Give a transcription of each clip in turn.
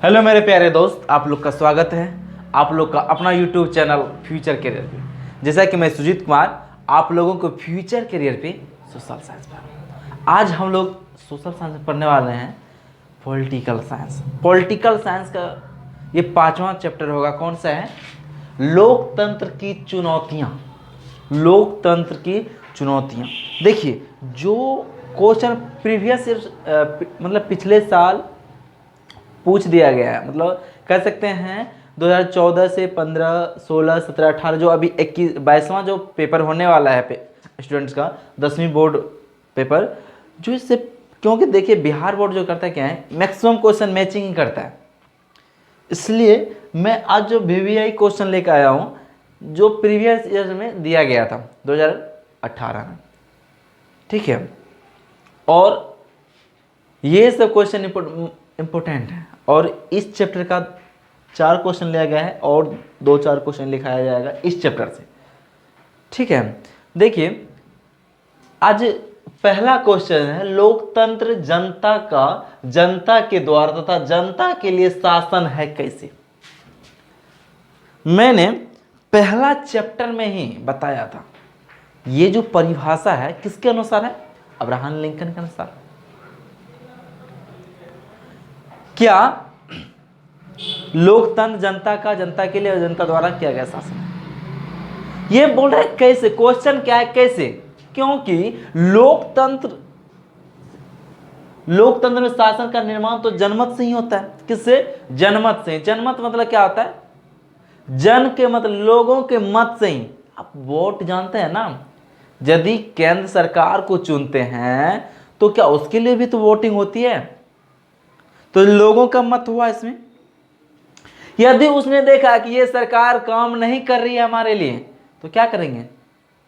Hello मेरे प्यारे दोस्त, आप लोग का स्वागत है आप लोग का अपना यूट्यूब चैनल फ्यूचर करियर पे। जैसा कि मैं सुजीत कुमार आप लोगों को फ्यूचर करियर पे सोशल साइंस पर आज हम लोग सोशल साइंस पढ़ने वाले हैं पॉलिटिकल साइंस। पॉलिटिकल साइंस का ये 5वां चैप्टर होगा। कौन सा है? लोकतंत्र की चुनौतियाँ। लोकतंत्र की चुनौतियाँ। देखिए, जो क्वेश्चन प्रीवियस मतलब पिछले साल पूछ दिया गया है, मतलब कह सकते हैं 2014 से 15, 16, 17, 18 जो अभी 21, 22वां जो पेपर होने वाला है स्टूडेंट्स का 10वीं बोर्ड पेपर, जो इससे, क्योंकि देखिए बिहार बोर्ड जो करता है क्या है, मैक्सिमम क्वेश्चन मैचिंग ही करता है। इसलिए मैं आज जो वीवीआई क्वेश्चन लेकर आया हूँ जो प्रीवियस ईयर में दिया गया था 2018 में, ठीक है। और ये सब क्वेश्चन इम्पोर्टेंट है और इस चैप्टर का 4 क्वेश्चन लिया गया है और 2-4 क्वेश्चन लिखाया जाएगा इस चैप्टर से, ठीक है। देखिए, आज पहला क्वेश्चन है लोकतंत्र जनता का, जनता के द्वारा तथा जनता के लिए शासन है कैसे। मैंने पहला चैप्टर में ही बताया था ये जो परिभाषा है किसके अनुसार है? अब्राहम लिंकन के अनुसार। क्या लोकतंत्र जनता का, जनता के लिए और जनता द्वारा किया गया शासन है। ये बोल रहे कैसे, क्वेश्चन क्या है कैसे? क्योंकि लोकतंत्र में शासन का निर्माण तो जनमत से ही होता है। किससे? जनमत से। जनमत मतलब क्या होता है? जन के मतलब लोगों के मत से ही। आप वोट जानते हैं ना, यदि केंद्र सरकार को चुनते हैं तो क्या उसके लिए भी तो वोटिंग होती है, तो लोगों का मत हुआ इसमें। यदि उसने देखा कि ये सरकार काम नहीं कर रही है हमारे लिए, तो क्या करेंगे?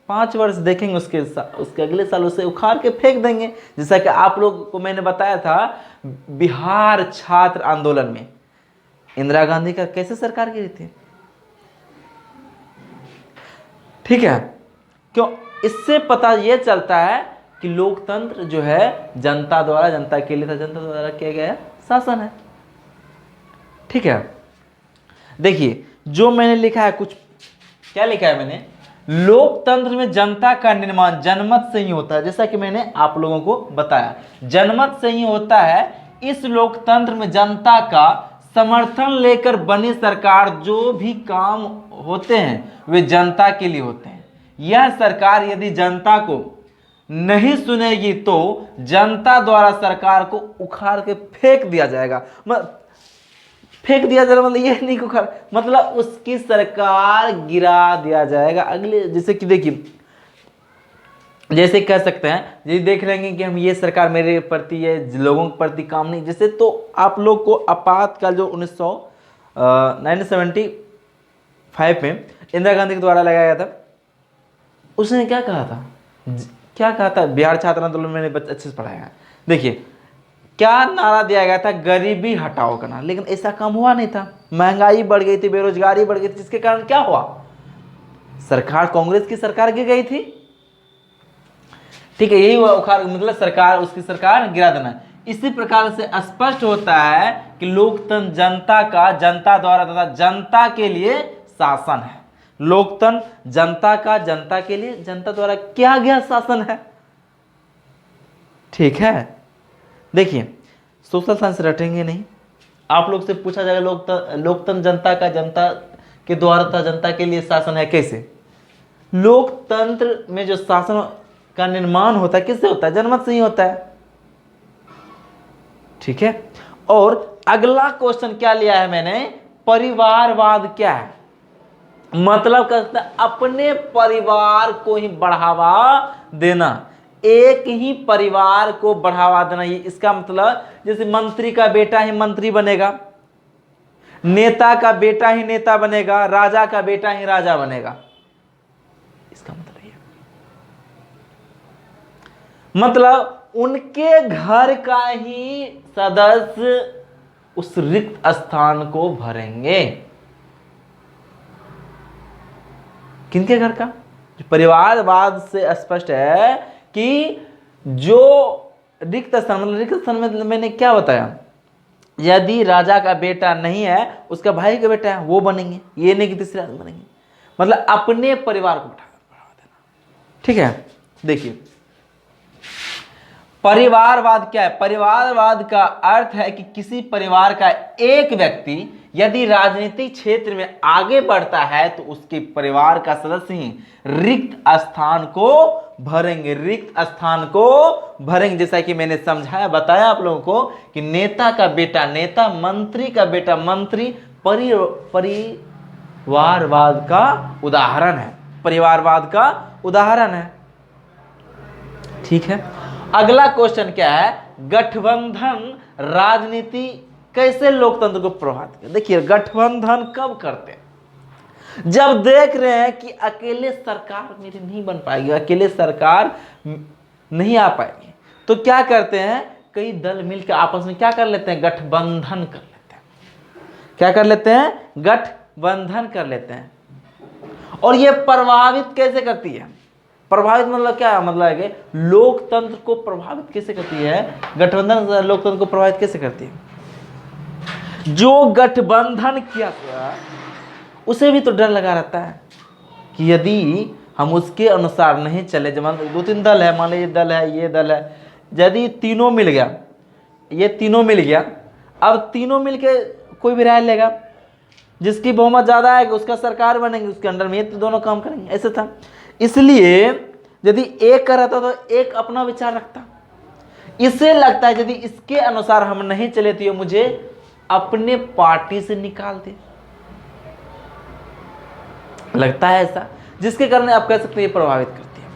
5 वर्ष देखेंगे, उसके अगले साल उसे उखाड़ के फेंक देंगे। जैसा कि आप लोग को मैंने बताया था बिहार छात्र आंदोलन में इंदिरा गांधी का कैसे सरकार गिरी थी, ठीक है। क्यों? इससे पता यह चलता है कि लोकतंत्र जो है जनता द्वारा, जनता के लिए था, जनता द्वारा किया गया शासन है, ठीक है। देखिए, जो मैंने लिखा है, कुछ क्या लिखा है मैंने, लोकतंत्र में जनता का निर्माण जनमत से ही होता है। जैसा कि मैंने आप लोगों को बताया, जनमत से ही होता है। इस लोकतंत्र में जनता का समर्थन लेकर बनी सरकार, जो भी काम होते हैं वे जनता के लिए होते हैं। यह सरकार यदि जनता को नहीं सुनेगी तो जनता द्वारा सरकार को उखाड़ के फेंक दिया जाएगा। फेंक दिया जाएगा मतलब ये नहीं उखाड़, मतलब उसकी सरकार गिरा दिया जाएगा। अगले, जैसे कि देखिए, जैसे कह सकते हैं, यदि देख लेंगे कि हम ये सरकार मेरे प्रति, ये लोगों के प्रति काम नहीं, जैसे तो आप लोग को आपातकाल जो 1975 में इंदिरा गांधी के द्वारा लगाया गया था, उसने क्या कहा था? क्या कहा था? बिहार छात्र आंदोलन में मैंने अच्छे से पढ़ाया है। देखिए क्या नारा दिया गया था? गरीबी हटाओ का नारा। लेकिन ऐसा काम हुआ नहीं था, महंगाई बढ़ गई थी, बेरोजगारी बढ़ गई थी, जिसके कारण क्या हुआ? सरकार, कांग्रेस की सरकार गिर गई थी, ठीक है। यही हुआ, उखाड़ मतलब सरकार, उसकी सरकार गिरा देना। इसी प्रकार से स्पष्ट होता है कि लोकतंत्र जनता का, जनता द्वारा तथा जनता के लिए शासन है। लोकतंत्र जनता का, जनता के लिए, जनता द्वारा किया गया शासन है, ठीक है। देखिए, सोशल साइंस रटेंगे नहीं, आप लोग से पूछा जाएगा लोकतंत्र जनता का, जनता के द्वारा तथा जनता के लिए शासन है कैसे। लोकतंत्र में जो शासन का निर्माण होता है किससे होता है? जनमत से ही होता है, ठीक है। और अगला क्वेश्चन क्या लिया है मैंने? परिवारवाद क्या है? मतलब कहता है अपने परिवार को ही बढ़ावा देना, एक ही परिवार को बढ़ावा देना। ये इसका मतलब, जैसे मंत्री का बेटा ही मंत्री बनेगा, नेता का बेटा ही नेता बनेगा, राजा का बेटा ही राजा बनेगा, इसका मतलब ये, मतलब उनके घर का ही सदस्य उस रिक्त स्थान को भरेंगे। किनके घर का? परिवारवाद से स्पष्ट है कि जो रिक्त स्थान, मतलब रिक्त स्थान में मैंने क्या बताया, यदि राजा का बेटा नहीं है, उसका भाई का बेटा है, वो बनेंगे, ये नहीं कि तीसरे आदमी बनेंगे। मतलब अपने परिवार को बढ़ावा देना। ठीक है, देखिए परिवारवाद क्या है? परिवारवाद का अर्थ है कि किसी परिवार का एक व्यक्ति यदि राजनीतिक क्षेत्र में आगे बढ़ता है तो उसके परिवार का सदस्य ही रिक्त स्थान को भरेंगे, रिक्त स्थान को भरेंगे। जैसा कि मैंने समझाया, बताया आप लोगों को कि नेता का बेटा नेता, मंत्री का बेटा मंत्री परिवारवाद का उदाहरण है, परिवारवाद का उदाहरण है। ठीक है, अगला क्वेश्चन क्या है? गठबंधन राजनीति कैसे लोकतंत्र को प्रभावित करते? देखिए गठबंधन कब करते हैं? जब देख रहे हैं कि अकेले सरकार मेरी नहीं बन पाएगी, अकेले सरकार नहीं आ पाएगी, तो क्या करते हैं? कई दल मिलकर आपस में क्या कर लेते हैं? गठबंधन कर लेते हैं। क्या कर लेते हैं? गठबंधन कर लेते हैं। और ये प्रभावित कैसे करती है? प्रभावित मतलब क्या मतलब है कि लोकतंत्र को प्रभावित कैसे करती है? गठबंधन लोकतंत्र को प्रभावित कैसे करती है? जो गठबंधन किया गया उसे भी तो डर लगा रहता है कि यदि हम उसके अनुसार नहीं चले, जब 2-3 दल है, मान लीजिए दल है, ये दल है, यदि तीनों मिल गया, ये तीनों मिल गया, अब तीनों मिल के कोई भी राय लेगा, जिसकी बहुमत ज्यादा है उसका सरकार बनेंगे, उसके अंडर में ये तो दोनों काम करेंगे, ऐसे था। इसलिए यदि एक कर रहा था तो एक अपना विचार रखता। इसे लगता है यदि इसके अनुसार हम नहीं चले तो ये मुझे अपने पार्टी से निकाल दे, लगता है ऐसा, जिसके कारण आप कह सकते हैं ये प्रभावित करती है।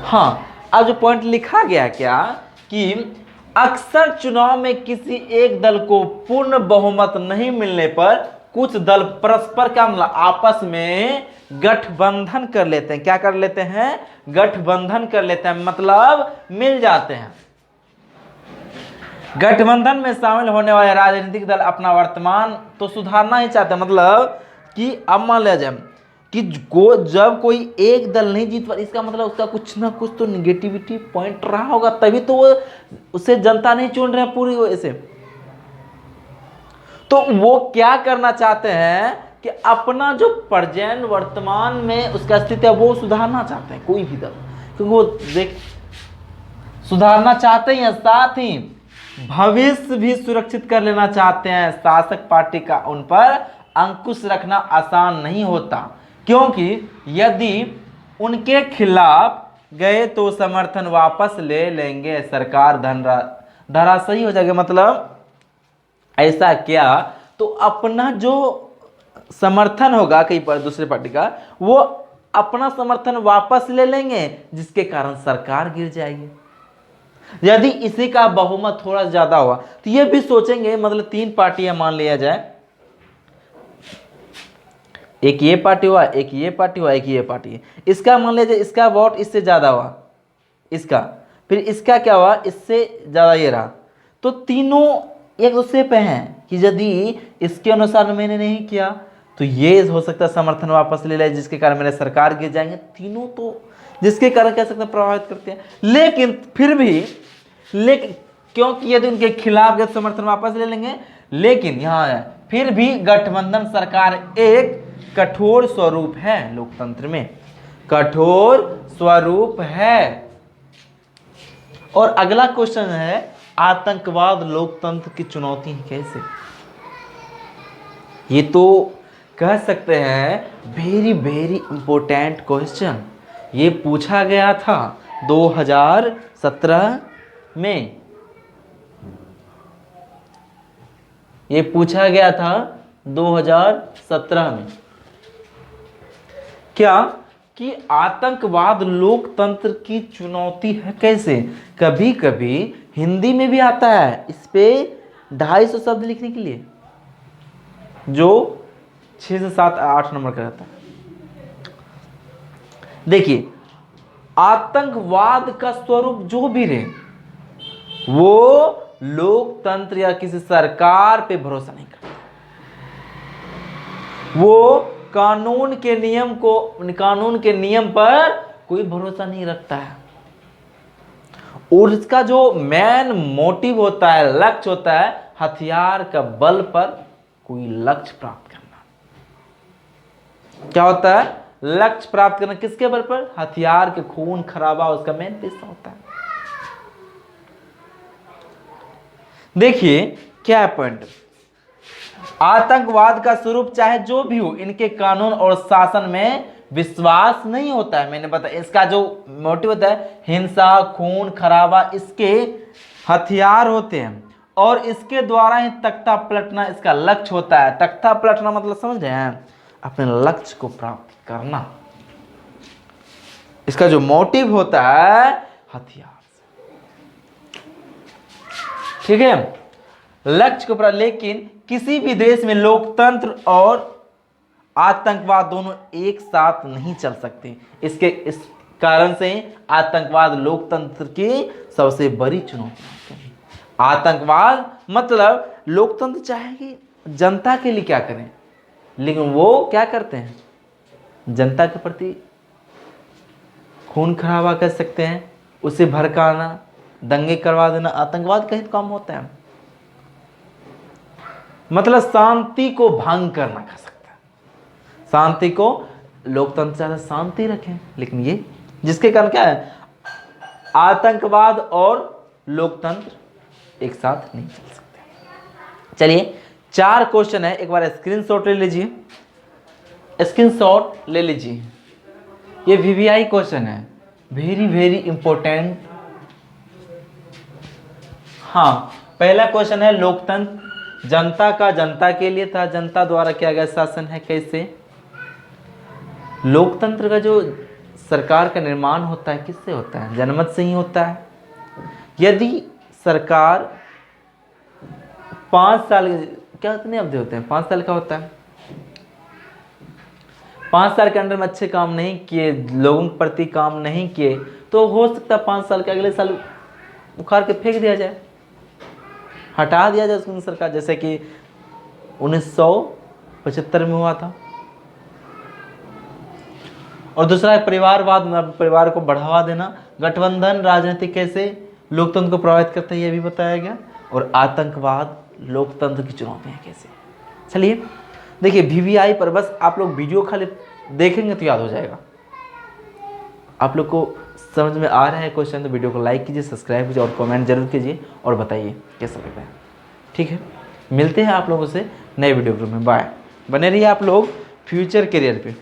हाँ, अब जो पॉइंट लिखा गया क्या कि अक्सर चुनाव में किसी एक दल को पूर्ण बहुमत नहीं मिलने पर कुछ दल परस्पर का आपस में गठबंधन कर लेते हैं। क्या कर लेते हैं? गठबंधन कर लेते हैं, मतलब मिल जाते हैं। गठबंधन में शामिल होने वाले राजनीतिक दल अपना वर्तमान तो सुधारना ही चाहते हैं। मतलब कि अब मान लिया जाए कि जब कोई एक दल नहीं जीत पा, इसका मतलब उसका कुछ ना कुछ तो निगेटिविटी पॉइंट रहा होगा, तभी तो वो उसे जनता नहीं चुन रहे हैं पूरी वैसे। तो वो क्या करना चाहते हैं कि अपना जो प्रेजेंट वर्तमान में उसका स्थिति है वो सुधारना चाहते हैं, कोई भी दल, क्योंकि वो देख सुधारना चाहते हैं, साथ ही भविष्य भी सुरक्षित कर लेना चाहते हैं। शासक पार्टी का उन पर अंकुश रखना आसान नहीं होता, क्योंकि यदि उनके खिलाफ गए तो समर्थन वापस ले लेंगे, सरकार धराशायी हो जाएगी। मतलब ऐसा क्या तो अपना जो समर्थन होगा कहीं पर दूसरे पार्टी का, वो अपना समर्थन वापस ले लेंगे, जिसके कारण सरकार गिर जाएगी। यदि इसी का बहुमत थोड़ा ज्यादा हुआ तो ये भी सोचेंगे, मतलब 3 पार्टियां मान लिया जाए, एक ये पार्टी हुआ, एक ये पार्टी हुआ, एक ये पार्टी है, इसका मान लिया जाए इसका वोट इससे ज्यादा हुआ, इसका, फिर इसका क्या हुआ, इससे ज्यादा ये रहा, तो तीनों एक दूसरे पे हैं कि यदि इसके अनुसार मैंने नहीं किया तो ये हो सकता है समर्थन वापस ले ले, जिसके कारण मेरे सरकार गिर जाएंगे। तीनों तो जिसके कारण कह सकते हैं प्रभावित करते हैं। लेकिन फिर भी क्योंकि यदि उनके खिलाफ गए समर्थन वापस ले लेंगे, लेकिन यहाँ है फिर भी गठबंधन सरकार एक कठोर स्वरूप है, लोकतंत्र में कठोर स्वरूप है। और अगला क्वेश्चन है, आतंकवाद लोकतंत्र की चुनौती है कैसे? ये तो कह सकते हैं वेरी वेरी इंपॉर्टेंट क्वेश्चन। ये पूछा गया था 2017 में, ये पूछा गया था 2017 में। क्या कि आतंकवाद लोकतंत्र की चुनौती है कैसे? कभी कभी हिंदी में भी आता है इस पे 250 शब्द लिखने के लिए, जो 6 से 7 8 नंबर का रहता है। देखिए आतंकवाद का स्वरूप जो भी रहे, वो लोकतंत्र या किसी सरकार पे भरोसा नहीं करता, वो कानून के नियम पर कोई भरोसा नहीं रखता है। और इसका जो मेन मोटिव होता है, लक्ष्य होता है, हथियार का बल पर कोई लक्ष्य प्राप्त करना। क्या होता है? लक्ष्य प्राप्त करना। किसके बल पर? हथियार के खून खराबा उसका मेन पेशा होता है। देखिए क्या है पॉइंट। आतंकवाद का स्वरूप चाहे जो भी हो, इनके कानून और शासन में विश्वास नहीं होता है। मैंने बताया इसका जो मोटिव होता है हिंसा, खून खराबा, इसके हथियार होते हैं और इसके द्वारा ही तख्ता पलटना इसका लक्ष्य होता है। तख्ता पलटना मतलब समझ रहे हैं? अपने लक्ष्य को प्राप्त करना। इसका जो मोटिव होता है हथियार से, ठीक है, लक्ष्य को प्राप्त। लेकिन किसी भी देश में लोकतंत्र और आतंकवाद दोनों एक साथ नहीं चल सकते। इस कारण से आतंकवाद लोकतंत्र की सबसे बड़ी चुनौती है। आतंकवाद मतलब लोकतंत्र चाहेगी जनता के लिए क्या करें, लेकिन वो क्या करते हैं? जनता के प्रति खून खराबा कर सकते हैं, उसे भड़काना, दंगे करवा देना, आतंकवाद का ही काम होता है। मतलब शांति को भंग करना कर सकता है। शांति को, लोकतंत्र चाहे शांति रखें, लेकिन ये जिसके कारण क्या है, आतंकवाद और लोकतंत्र एक साथ नहीं चल सकते। चलिए 4 क्वेश्चन है, एक बार स्क्रीनशॉट ले लीजिए, स्क्रीनशॉट ले लीजिए। ये वीवीआई क्वेश्चन है, वेरी वेरी इंपॉर्टेंट। हाँ, पहला क्वेश्चन है लोकतंत्र जनता का जनता के लिए था, जनता द्वारा किया गया शासन है। कैसे? लोकतंत्र का जो सरकार का निर्माण होता है किससे होता है? जनमत से ही होता है। यदि सरकार 5 साल, क्या कितने अवधि होते हैं? 5 साल का होता है। 5 साल के अंदर में अच्छे काम नहीं किए, लोगों के प्रति काम नहीं किए, तो हो सकता है 5 साल के अगले साल उखाड़ के फेंक दिया जाए, हटा दिया जाए उसकी सरकार, जैसे कि 1975 में हुआ था। और दूसरा है परिवारवाद, परिवार को बढ़ावा देना। गठबंधन राजनीति कैसे लोकतंत्र को प्रभावित करता है, यह भी बताया गया। और आतंकवाद लोकतंत्र की चुनौतियां कैसे। चलिए देखिए वीवीआई पर बस आप लोग वीडियो खाली देखेंगे तो याद हो जाएगा। आप लोग को समझ में आ रहा है क्वेश्चन तो वीडियो को लाइक कीजिए, सब्सक्राइब कीजिए और कमेंट जरूर कीजिए और बताइए कैसा लग रहा है। ठीक है, मिलते हैं आप लोगों से नए वीडियो में। बाय। बने रहिए आप लोग फ्यूचर करियर पे।